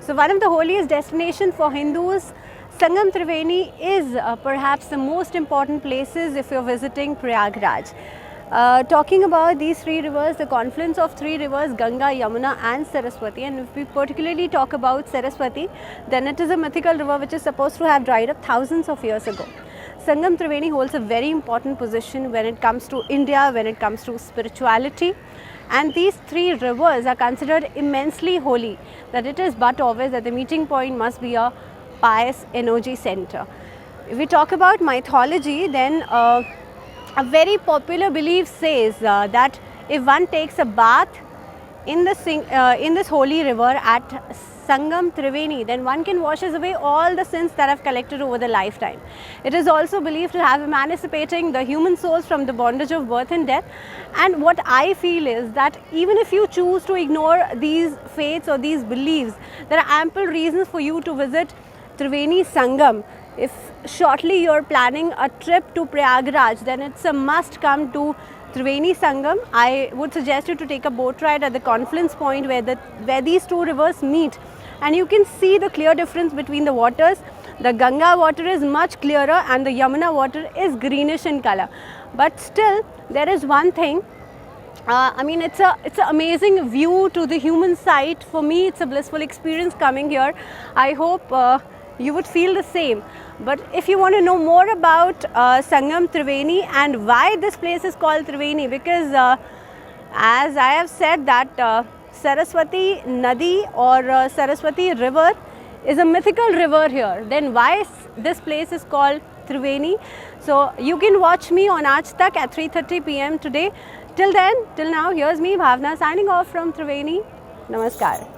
So one of the holiest destinations for Hindus, Sangam Triveni is perhaps the most important places if you're visiting Prayagraj. Talking about these three rivers, the confluence of three rivers, Ganga, Yamuna and Saraswati, and if we particularly talk about Saraswati, then it is a mythical river which is supposed to have dried up thousands of years ago. Sangam Triveni holds a very important position when it comes to India, when it comes to spirituality, and these three rivers are considered immensely holy, that it is but obvious that the meeting point must be a pious energy center. If we talk about mythology, then a very popular belief says that if one takes a bath in this holy river at Sangam Triveni, then one can wash away all the sins that have collected over the lifetime. It is also believed to have emancipating the human souls from the bondage of birth and death. And what I feel is that even if you choose to ignore these faiths or these beliefs, there are ample reasons for you to visit Triveni Sangam. If shortly you are planning a trip to Prayagraj, then it's a must come to Triveni Sangam. I would suggest you to take a boat ride at the confluence point where these two rivers meet, and you can see the clear difference between the waters. The Ganga water is much clearer and the Yamuna water is greenish in color. But still, there is one thing. I mean, it's an amazing view to the human sight. For me, it's a blissful experience coming here. I hope you would feel the same. But if you want to know more about Sangam Triveni and why this place is called Triveni, because as I have said that Saraswati Nadi or Saraswati River is a mythical river here, then why this place is called Triveni? So you can watch me on Aaj Tak at 3:30 p.m. today. Till then, till now, here's me Bhavna signing off from Triveni. Namaskar.